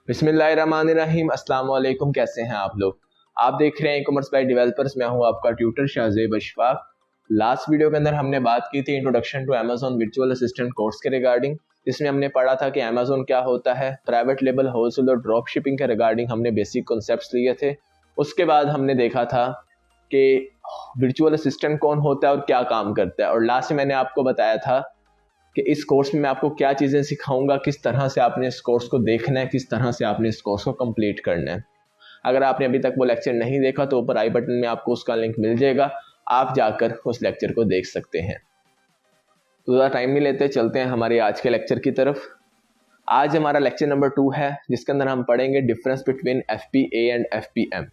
बिस्मिल्लाहिर्रहमानिर्रहीम। अस्सलाम वालेकुम। कैसे हैं आप लोग? आप देख रहे हैं ई-कॉमर्स बाय डेवलपर्स। मैं हूं आपका tutor Shahzeb Ashfaq. Last video के अंदर हमने बात की थी introduction to Amazon virtual assistant course के रिगार्डिंग, जिसमें हमने पढ़ा था कि अमेज़न क्या होता है, प्राइवेट लेबल, होलसेल और ड्रॉप शिपिंग के रिगार्डिंग हमने बेसिक कॉन्सेप्ट्स लिए थे। उसके बाद हमने देखा था कि वर्चुअल असिस्टेंट कौन होता है और क्या काम करता है, और लास्ट में मैंने आपको बताया था कि इस कोर्स में मैं आपको क्या चीज़ें सिखाऊंगा, किस तरह से आपने इस कोर्स को देखना है, किस तरह से आपने इस कोर्स को कंप्लीट करना है। अगर आपने अभी तक वो लेक्चर नहीं देखा तो ऊपर आई बटन में आपको उसका लिंक मिल जाएगा, आप जाकर उस लेक्चर को देख सकते हैं। तो ज़्यादा टाइम नहीं लेते, चलते हैं हमारे आज के लेक्चर की तरफ। आज हमारा लेक्चर नंबर 2 है, जिसके अंदर हम पढ़ेंगे difference between FBA and FBM।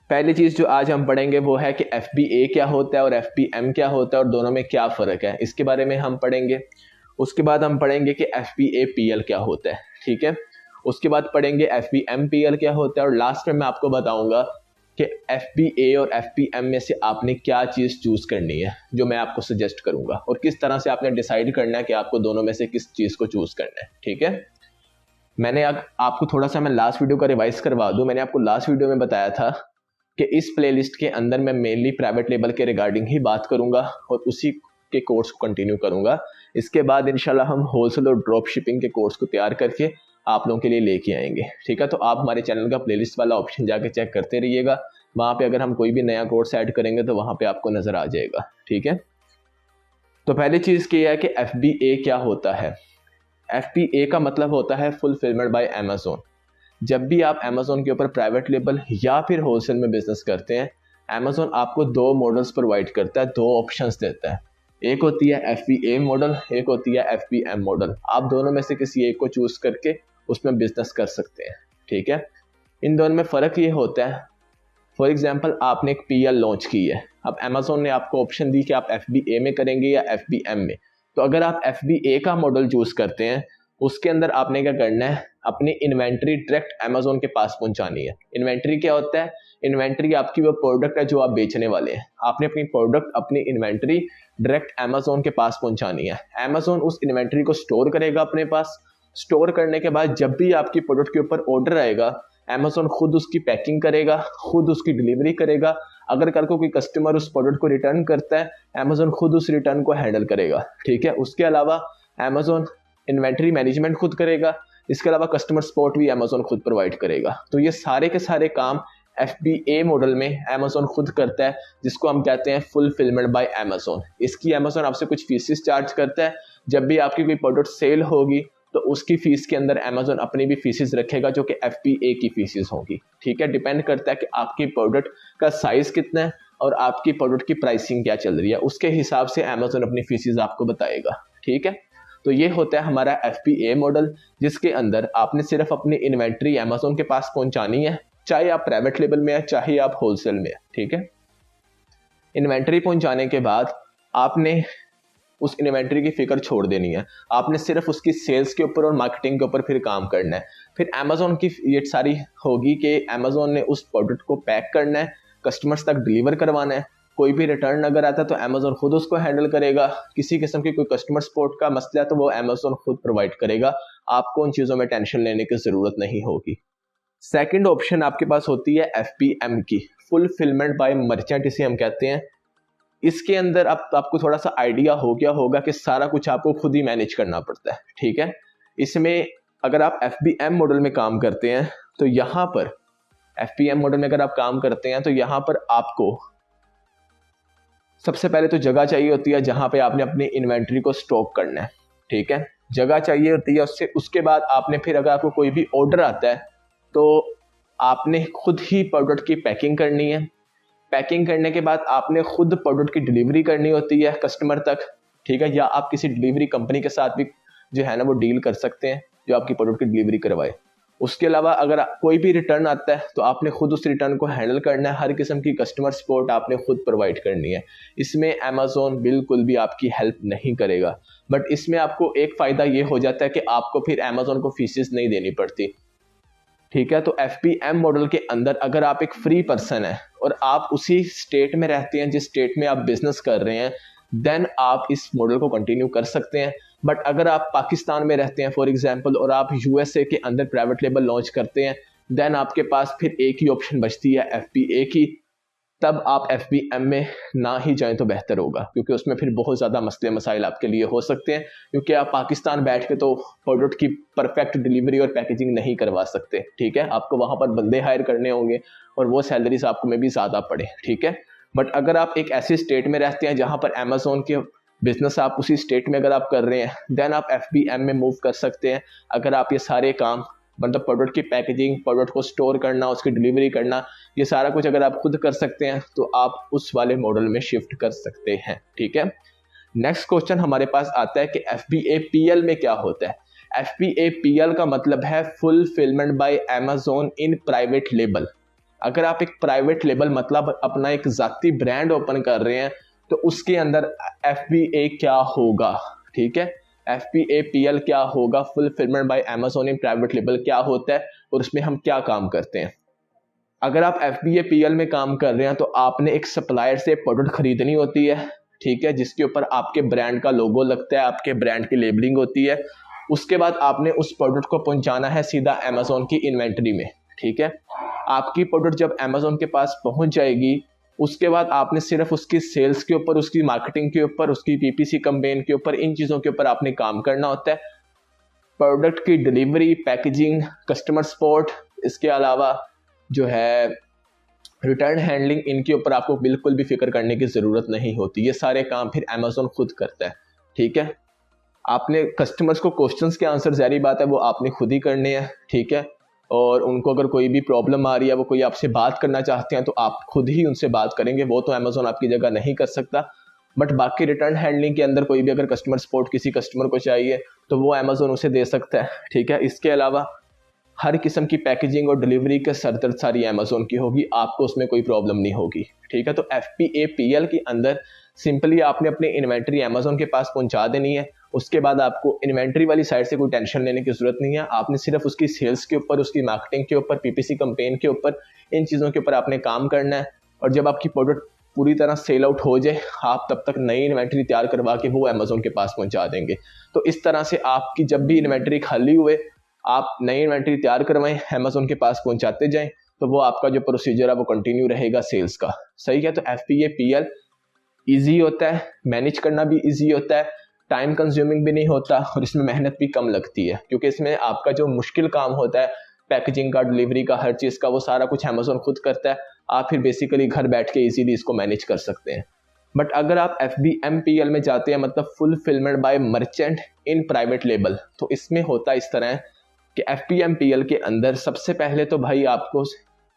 पहली चीज़ जो आज हम पढ़ेंगे वो है कि FBA क्या होता है और FBM क्या होता है और दोनों में क्या फ़र्क है, इसके बारे में हम पढ़ेंगे। उसके बाद हम पढ़ेंगे कि FBA-PL क्या होता है, ठीक है। उसके बाद पढ़ेंगे FBM-PL क्या होता है, और लास्ट में मैं आपको बताऊंगा कि FBA और FBM में से आपने क्या चीज़ चूज़ करनी है, जो मैं आपको सजेस्ट करूंगा, और किस तरह से आपने डिसाइड करना है कि आपको दोनों में से किस चीज़ को चूज़ करना है, ठीक है। मैंने आपको थोड़ा सा मैं लास्ट वीडियो का रिवाइज करवा दूँ। मैंने आपको लास्ट वीडियो में बताया था कि इस प्लेलिस्ट के अंदर मैं मेनली प्राइवेट लेबल के रिगार्डिंग ही बात करूंगा और उसी के कोर्स को कंटिन्यू करूंगा। इसके बाद इंशाल्लाह हम होलसेल और ड्रॉप शिपिंग के कोर्स को तैयार करके आप लोगों के लिए लेके आएंगे, ठीक है। तो आप हमारे चैनल का प्लेलिस्ट वाला ऑप्शन जाके चेक करते रहिएगा, वहाँ पे अगर हम कोई भी नया कोर्स ऐड करेंगे तो वहाँ पे आपको नज़र आ जाएगा, ठीक है। तो पहली चीज़ क्या है कि FBA क्या होता है। FBA का मतलब होता है फुलफिलमेंट बाय अमेज़न। जब भी आप अमेज़न के ऊपर प्राइवेट लेबल या फिर होलसेल में बिजनेस करते हैं, अमेज़न आपको दो मॉडल्स प्रोवाइड करता है, दो ऑप्शंस देता है। एक होती है FBA मॉडल, एक होती है FBM मॉडल। आप दोनों में से किसी एक को चूज करके उसमें बिजनेस कर सकते हैं, ठीक है। इन दोनों में फ़र्क ये होता है, फॉर एग्जाम्पल आपने एक PL लॉन्च की है, अब अमेज़न ने आपको ऑप्शन दी कि आप FBA में करेंगे या FBM में। तो अगर आप FBA का मॉडल चूज करते हैं, उसके अंदर आपने क्या करना है, अपनी इन्वेंट्री डायरेक्ट अमेज़न के पास पहुंचानी है। इन्वेंट्री क्या होता है? इन्वेंट्री आपकी वो प्रोडक्ट है जो आप बेचने वाले हैं। आपने अपनी प्रोडक्ट, अपनी इन्वेंट्री डायरेक्ट अमेज़न के पास पहुंचानी है। अमेज़न उस इन्वेंट्री को स्टोर करेगा अपने पास। स्टोर करने के बाद जब भी आपकी प्रोडक्ट के ऊपर ऑर्डर आएगा, अमेज़न खुद उसकी पैकिंग करेगा, खुद उसकी डिलीवरी करेगा। अगर कल को कोई कस्टमर उस प्रोडक्ट को रिटर्न करता है, अमेज़न खुद उस रिटर्न को हैंडल करेगा, ठीक है। उसके अलावा अमेज़न इन्वेंट्री मैनेजमेंट खुद करेगा। इसके अलावा कस्टमर सपोर्ट भी अमेज़न खुद प्रोवाइड करेगा। तो ये सारे के सारे काम FBA मॉडल में अमेज़न खुद करता है, जिसको हम कहते हैं फुलफिलमेंट बाय अमेज़न। इसकी अमेज़न आपसे कुछ फीसेस चार्ज करता है। जब भी आपकी कोई प्रोडक्ट सेल होगी तो उसकी फीस के अंदर अमेज़न अपनी भी फीसेस रखेगा, जो कि FBA की फीसेस होगी, ठीक है। डिपेंड करता है कि आपकी प्रोडक्ट का साइज कितना है और आपकी प्रोडक्ट की प्राइसिंग क्या चल रही है, उसके हिसाब से अमेज़न अपनी फीसेस आपको बताएगा, ठीक है। तो ये होता है हमारा FBA मॉडल, जिसके अंदर आपने सिर्फ अपनी इन्वेंट्री अमेज़न के पास पहुंचानी है, चाहे आप प्राइवेट लेबल में है चाहे आप होलसेल में है, ठीक है। इन्वेंट्री पहुंचाने के बाद आपने उस इन्वेंट्री की फिक्र छोड़ देनी है। आपने सिर्फ उसकी सेल्स के ऊपर और मार्केटिंग के ऊपर फिर काम करना है। फिर अमेज़न की ये सारी होगी कि अमेज़न ने उस प्रोडक्ट को पैक करना है, कस्टमर्स तक डिलीवर करवाना है। कोई भी रिटर्न अगर आता है तो अमेज़न खुद उसको हैंडल करेगा। किसी किस्म की कोई कस्टमर सपोर्ट का मसला है तो वो अमेज़न खुद प्रोवाइड करेगा। आपको उन चीज़ों में टेंशन लेने की ज़रूरत नहीं होगी। सेकंड ऑप्शन आपके पास होती है FBM की, फुलफिलमेंट बाय मर्चेंट इसे हम कहते हैं। इसके अंदर आपको थोड़ा सा आइडिया हो गया होगा कि सारा कुछ आपको खुद ही मैनेज करना पड़ता है, ठीक है। इसमें अगर आप FBM मॉडल में काम करते हैं तो यहाँ पर FBM मॉडल में अगर आप काम करते हैं तो यहाँ पर आपको सबसे पहले तो जगह चाहिए होती है जहाँ पे आपने अपनी इन्वेंट्री को स्टॉक करना है, ठीक है। जगह चाहिए होती है, उसके बाद आपने फिर अगर आपको कोई भी ऑर्डर आता है तो आपने खुद ही प्रोडक्ट की पैकिंग करनी है। पैकिंग करने के बाद आपने खुद प्रोडक्ट की डिलीवरी करनी होती है कस्टमर तक, ठीक है। या आप किसी डिलीवरी कंपनी के साथ भी जो है ना वो डील कर सकते हैं, जो आपकी प्रोडक्ट की डिलीवरी करवाए। उसके अलावा अगर कोई भी रिटर्न आता है तो आपने खुद उस रिटर्न को हैंडल करना है। हर किस्म की कस्टमर सपोर्ट आपने खुद प्रोवाइड करनी है। इसमें अमेज़न बिल्कुल भी आपकी हेल्प नहीं करेगा, बट इसमें आपको एक फ़ायदा ये हो जाता है कि आपको फिर अमेज़न को फीसेस नहीं देनी पड़ती, ठीक है। तो FBM मॉडल के अंदर अगर आप एक फ्री पर्सन है और आप उसी स्टेट में रहते हैं जिस स्टेट में आप बिजनेस कर रहे हैं, देन आप इस मॉडल को कंटिन्यू कर सकते हैं। बट अगर आप पाकिस्तान में रहते हैं फॉर एग्जांपल और आप यूएसए के अंदर प्राइवेट लेबल लॉन्च करते हैं, देन आपके पास फिर एक ही ऑप्शन बचती है FBA की, तब आप FBM में ना ही जाएं तो बेहतर होगा, क्योंकि उसमें फिर बहुत ज़्यादा मसले मसाइल आपके लिए हो सकते हैं, क्योंकि आप पाकिस्तान बैठ के तो प्रोडक्ट की परफेक्ट डिलीवरी और पैकेजिंग नहीं करवा सकते। ठीक है, आपको वहाँ पर बंदे हायर करने होंगे और वो सैलरीज आपको में भी ज़्यादा पड़े। ठीक है, बट अगर आप एक ऐसे स्टेट में रहते हैं जहाँ पर अमेजोन के बिजनेस आप उसी स्टेट में अगर आप कर रहे हैं, देन आप FBM में मूव कर सकते हैं। अगर आप ये सारे काम मतलब प्रोडक्ट की पैकेजिंग, प्रोडक्ट को स्टोर करना, उसकी डिलीवरी करना, ये सारा कुछ अगर आप खुद कर सकते हैं तो आप उस वाले मॉडल में शिफ्ट कर सकते हैं। ठीक है, नेक्स्ट क्वेश्चन हमारे पास आता है कि FBA-PL में क्या होता है। FBA-PL का मतलब है fulfilment bye Amazon in private label. अगर आप एक प्राइवेट लेबल मतलब अपना एक जाती ब्रांड ओपन कर रहे हैं तो उसके अंदर FBA क्या होगा। ठीक है, FBA-PL क्या होगा, fulfilment bye Amazon in private label क्या होता है और उसमें हम क्या काम करते हैं। अगर आप FBA-PL में काम कर रहे हैं तो आपने एक सप्लायर से प्रोडक्ट खरीदनी होती है। ठीक है, जिसके ऊपर आपके ब्रांड का लोगो लगता है, आपके ब्रांड की लेबलिंग होती है। उसके बाद आपने उस प्रोडक्ट को पहुंचाना है सीधा अमेजोन की इन्वेंट्री में। ठीक है, आपकी प्रोडक्ट जब अमेजोन के पास पहुंच जाएगी, उसके बाद आपने सिर्फ उसकी सेल्स के ऊपर, उसकी मार्केटिंग के ऊपर, उसकी PPC कैंपेन के ऊपर, इन चीज़ों के ऊपर आपने काम करना होता है। प्रोडक्ट की डिलीवरी, पैकेजिंग, कस्टमर सपोर्ट, इसके अलावा जो है रिटर्न हैंडलिंग, इनके ऊपर आपको बिल्कुल भी फिक्र करने की ज़रूरत नहीं होती। ये सारे काम फिर अमेजोन खुद करता है। ठीक है, आपने कस्टमर्स को क्वेश्चंस के आंसर, ज़ाहिर बात है वो आपने खुद ही करने हैं। ठीक है, और उनको अगर कोई भी प्रॉब्लम आ रही है, वो कोई आपसे बात करना चाहते हैं तो आप खुद ही उनसे बात करेंगे, वो तो अमेजोन आपकी जगह नहीं कर सकता। बट बाकी रिटर्न हैंडलिंग के अंदर कोई भी अगर कस्टमर सपोर्ट किसी कस्टमर को चाहिए तो वो अमेजोन उसे दे सकता है। ठीक है, इसके अलावा हर किस्म की पैकेजिंग और डिलीवरी के सरदर्द सारी अमेजोन की होगी, आपको उसमें कोई प्रॉब्लम नहीं होगी। ठीक है, तो FBA-PL के अंदर सिंपली आपने अपनी इन्वेंट्री अमेजोन के पास पहुंचा देनी है। उसके बाद आपको इन्वेंट्री वाली साइड से कोई टेंशन लेने की जरूरत नहीं है। आपने सिर्फ उसकी सेल्स के ऊपर, उसकी मार्केटिंग के ऊपर, PPC कैंपेन के ऊपर, इन चीज़ों के ऊपर आपने काम करना है। और जब आपकी प्रोडक्ट पूरी तरह सेल आउट हो जाए, आप तब तक नई इन्वेंट्री तैयार करवा के वो अमेजोन के पास पहुंचा देंगे। तो इस तरह से आपकी जब भी इन्वेंट्री खाली हुए, आप नई इन्वेंट्री तैयार करवाएं, अमेजोन के पास पहुंचाते जाएं, तो वो आपका जो प्रोसीजर है वो कंटिन्यू रहेगा सेल्स का। सही है, तो FBA-PL ईजी होता है, मैनेज करना भी ईजी होता है, टाइम कंज्यूमिंग भी नहीं होता और इसमें मेहनत भी कम लगती है, क्योंकि इसमें आपका जो मुश्किल काम होता है पैकेजिंग का, डिलीवरी का, हर चीज़ का, वो सारा कुछ अमेजोन खुद करता है। आप फिर बेसिकली घर बैठ के इजीली इसको मैनेज कर सकते हैं। बट अगर आप FBM-PL में जाते हैं, मतलब fulfilment bye merchant in private label, तो इसमें होता इस तरह है कि FBM-PL के अंदर सबसे पहले तो भाई आपको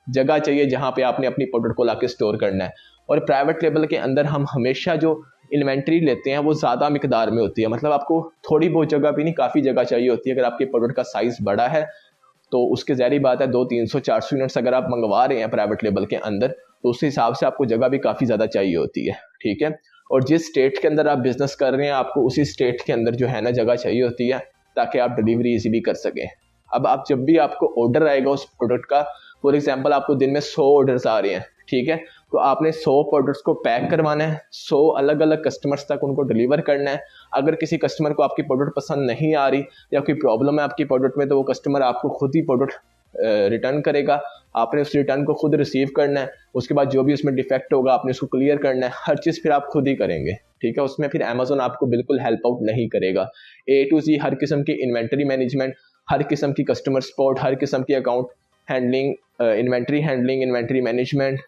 जगह चाहिए जहाँ पे आपने अपनी प्रोडक्ट को लाके स्टोर करना है। और प्राइवेट लेबल के अंदर हम हमेशा जो इन्वेंट्री लेते हैं वो ज़्यादा मिकदार में होती है, मतलब आपको थोड़ी बहुत जगह भी नहीं, काफ़ी जगह चाहिए होती है। अगर आपके प्रोडक्ट का साइज़ बड़ा है तो उसके ज़ाहिर बात है 200-300-400 यूनिट्स अगर आप मंगवा रहे हैं प्राइवेट लेबल के अंदर, तो उस हिसाब से आपको जगह भी काफ़ी ज़्यादा चाहिए होती है। ठीक है, और जिस स्टेट के अंदर आप बिजनेस कर रहे हैं, आपको उसी स्टेट के अंदर जो है ना जगह चाहिए होती है, ताकि आप डिलीवरी इजीली कर सकें। अब आप जब भी आपको ऑर्डर आएगा उस प्रोडक्ट का, फॉर एग्जांपल आपको दिन में 100 ऑर्डर्स आ रहे हैं, ठीक है, तो आपने 100 प्रोडक्ट्स को पैक करवाना है, 100 अलग अलग कस्टमर्स तक उनको डिलीवर करना है। अगर किसी कस्टमर को आपकी प्रोडक्ट पसंद नहीं आ रही या कोई प्रॉब्लम है आपकी प्रोडक्ट में, तो वो कस्टमर आपको खुद ही प्रोडक्ट रिटर्न करेगा। आपने उस रिटर्न को खुद रिसीव करना है। उसके बाद जो भी उसमें डिफेक्ट होगा आपने उसको क्लियर करना है। हर चीज़ फिर आप खुद ही करेंगे, ठीक है। उसमें फिर अमेजोन आपको बिल्कुल हेल्प आउट नहीं करेगा। A to Z हर किस्म की इन्वेंट्री मैनेजमेंट, हर किस्म की कस्टमर सपोर्ट, हर किस्म की account handling, inventory handling, inventory management,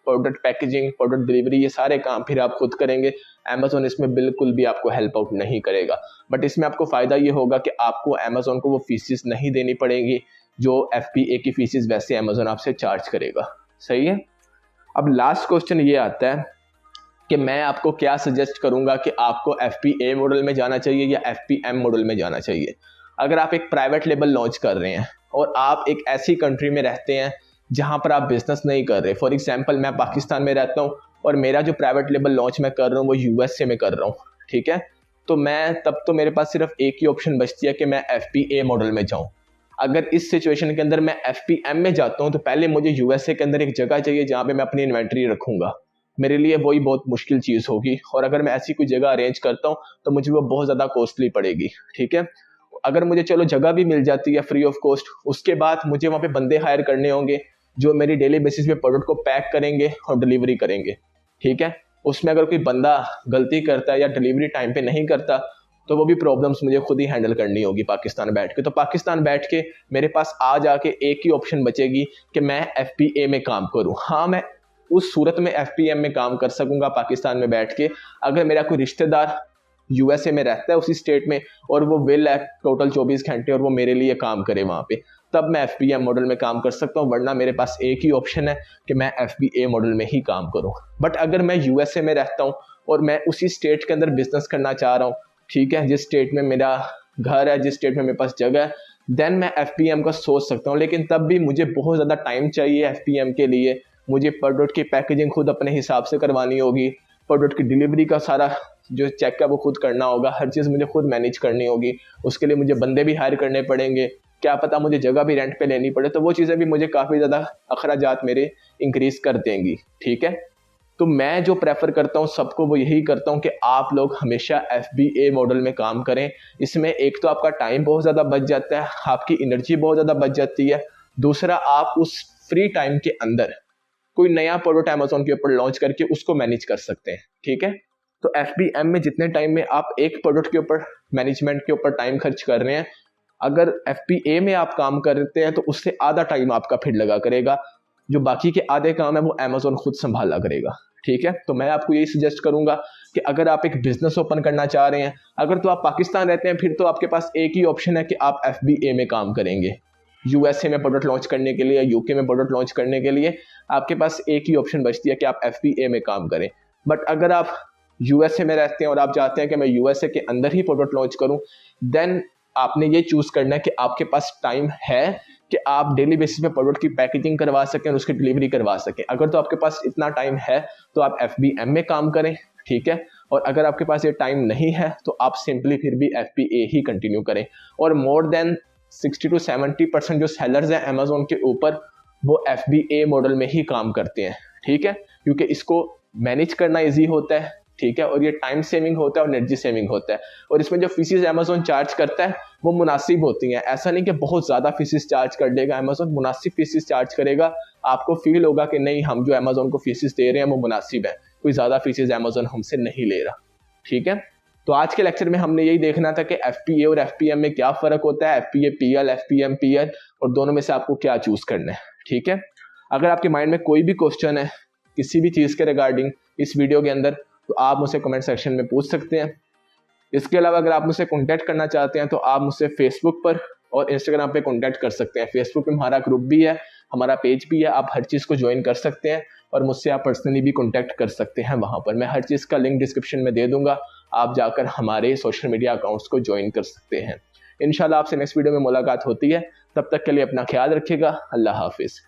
product packaging, product delivery, ये सारे काम फिर आप खुद करेंगे। अमेजोन इसमें बिल्कुल भी आपको हेल्प आउट नहीं करेगा। बट इसमें आपको फ़ायदा ये होगा कि आपको अमेजोन को वो फीसिस नहीं देनी पड़ेगी जो FBA की फीसिस वैसे अमेजोन आपसे चार्ज करेगा। सही है। अब लास्ट क्वेश्चन ये आता है कि मैं आपको क्या सजेस्ट करूंगा कि आपको FBA मॉडल में जाना चाहिए या FBM मॉडल में जाना चाहिए। अगर आप एक प्राइवेट लेबल लॉन्च कर रहे हैं और आप एक ऐसी कंट्री में रहते हैं जहां पर आप बिजनेस नहीं कर रहे, फॉर एग्जांपल मैं पाकिस्तान में रहता हूं और मेरा जो प्राइवेट लेबल लॉन्च मैं कर रहा हूं वो USA में कर रहा हूं, ठीक है, तो मैं तब तो मेरे पास सिर्फ एक ही ऑप्शन बचती है कि मैं FBA मॉडल में जाऊं। अगर इस सिचुएशन के अंदर मैं FBM में जाता हूं तो पहले मुझे USA के अंदर एक जगह चाहिए जहां पे मैं अपनी इन्वेंट्री रखूंगा। मेरे लिए वही बहुत मुश्किल चीज़ होगी, और अगर मैं ऐसी कोई जगह अरेंज करता हूँ तो मुझे वो बहुत ज़्यादा कॉस्टली पड़ेगी। ठीक है, अगर मुझे चलो जगह भी मिल जाती है फ्री ऑफ कॉस्ट, उसके बाद मुझे वहाँ पे बंदे हायर करने होंगे जो मेरी डेली बेसिस पे प्रोडक्ट को पैक करेंगे और डिलीवरी करेंगे। ठीक है, उसमें अगर कोई बंदा गलती करता है या डिलीवरी टाइम पे नहीं करता तो वो भी प्रॉब्लम्स मुझे खुद ही हैंडल करनी होगी पाकिस्तान बैठ के। तो पाकिस्तान बैठ के मेरे पास आ जाके एक ही ऑप्शन बचेगी कि मैं FBA में काम करूं। हाँ, मैं उस सूरत में FPM में काम कर सकूंगा पाकिस्तान में बैठ के, अगर मेरा कोई रिश्तेदार USA में रहता है उसी स्टेट में और वो विल है टोटल 24 घंटे और वो मेरे लिए काम करे वहाँ पे, तब मैं FPM मॉडल में काम कर सकता हूँ। वरना मेरे पास एक ही ऑप्शन है कि मैं FBA मॉडल में ही काम करूँ। बट अगर मैं USA में रहता हूँ और मैं उसी स्टेट के अंदर बिजनेस करना चाह रहा हूँ, ठीक है, जिस स्टेट में मेरा घर है, जिस स्टेट में मेरे पास जगह है, देन मैं FPM का सोच सकता हूँ। लेकिन तब भी मुझे बहुत ज़्यादा टाइम चाहिए FPM के लिए। मुझे प्रोडक्ट की पैकेजिंग खुद अपने हिसाब से करवानी होगी, प्रोडक्ट की डिलीवरी का सारा जो चेक है वो खुद करना होगा, हर चीज़ मुझे खुद मैनेज करनी होगी। उसके लिए मुझे बंदे भी हायर करने पड़ेंगे, क्या पता मुझे जगह भी रेंट पे लेनी पड़े, तो वो चीज़ें भी मुझे काफ़ी ज़्यादा अखराजात मेरे इंक्रीज कर देंगी। ठीक है, तो मैं जो प्रेफर करता हूँ सबको वो यही करता हूँ कि आप लोग हमेशा FBA मॉडल में काम करें। इसमें एक तो आपका टाइम बहुत ज़्यादा बच जाता है, आपकी एनर्जी बहुत ज़्यादा बच जाती है, दूसरा आप उस फ्री टाइम के अंदर कोई नया प्रोडक्ट अमेज़न के ऊपर लॉन्च करके उसको मैनेज कर सकते हैं। ठीक है, तो FBM में जितने टाइम में आप एक प्रोडक्ट के ऊपर मैनेजमेंट के ऊपर टाइम खर्च कर रहे हैं, अगर FBA में आप काम करते हैं तो उससे आधा टाइम आपका फिर लगा करेगा, जो बाकी के आधे काम है वो अमेज़न खुद संभाला करेगा। ठीक है, तो मैं आपको यही सजेस्ट करूंगा कि अगर आप एक बिजनेस ओपन करना चाह रहे हैं, अगर तो आप पाकिस्तान रहते हैं, फिर तो आपके पास एक ही ऑप्शन है कि आप FBA में काम करेंगे। USA में प्रोडक्ट लॉन्च करने के लिए, UK में प्रोडक्ट लॉन्च करने के लिए आपके पास एक ही ऑप्शन बचती है कि आप FBA में काम करें। बट अगर आप USA में रहते हैं और आप चाहते हैं कि मैं USA के अंदर ही प्रोडक्ट लॉन्च करूं, देन आपने ये चूज करना है कि आपके पास टाइम है कि आप डेली बेसिस पे प्रोडक्ट की पैकेजिंग करवा सकें और उसकी डिलीवरी करवा सकें। अगर तो आपके पास इतना टाइम है तो आप FBM में काम करें। ठीक है, और अगर आपके पास ये टाइम नहीं है तो आप सिंपली फिर भी FBA ही कंटिन्यू करें। और मोर देन 60 to 70% जो सेलर्स हैं अमेज़न के ऊपर वो FBA मॉडल में ही काम करते हैं। ठीक है, क्योंकि इसको मैनेज करना ईजी होता है। ठीक है, और ये टाइम सेविंग होता है और एनर्जी सेविंग होता है, और इसमें जो फीसेस अमेज़न चार्ज करता है वो मुनासिब होती हैं। ऐसा नहीं कि बहुत ज़्यादा फीसेस चार्ज कर देगा अमेज़न, मुनासिब फीसेस चार्ज करेगा। आपको फील होगा कि नहीं, हम जो अमेज़न को फीसेस दे रहे हैं वो मुनासिब है, कोई ज़्यादा फीसेस अमेज़न हमसे नहीं ले रहा। ठीक है, तो आज के लेक्चर में हमने यही देखना था कि FBA और FPM में क्या फ़र्क होता है, FBA PL, FPM PL, और दोनों में से आपको क्या चूज़ करना है। ठीक है, अगर आपके माइंड में कोई भी क्वेश्चन है किसी भी चीज़ के रिगार्डिंग इस वीडियो के अंदर, तो आप मुझसे कमेंट सेक्शन में पूछ सकते हैं। इसके अलावा अगर आप मुझसे कॉन्टैक्ट करना चाहते हैं तो आप मुझसे फेसबुक पर और इंस्टाग्राम पे कॉन्टैक्ट कर सकते हैं। फेसबुक पे हमारा ग्रुप भी है, हमारा पेज भी है, आप हर चीज़ को ज्वाइन कर सकते हैं और मुझसे आप पर्सनली भी कॉन्टैक्ट कर सकते हैं। वहाँ पर मैं हर चीज़ का लिंक डिस्क्रिप्शन में दे दूंगा, आप जाकर हमारे सोशल मीडिया अकाउंट्स को ज्वाइन कर सकते हैं। इंशाल्लाह आपसे नेक्स्ट वीडियो में मुलाकात होती है, तब तक के लिए अपना ख्याल रखिएगा। अल्लाह हाफिज़।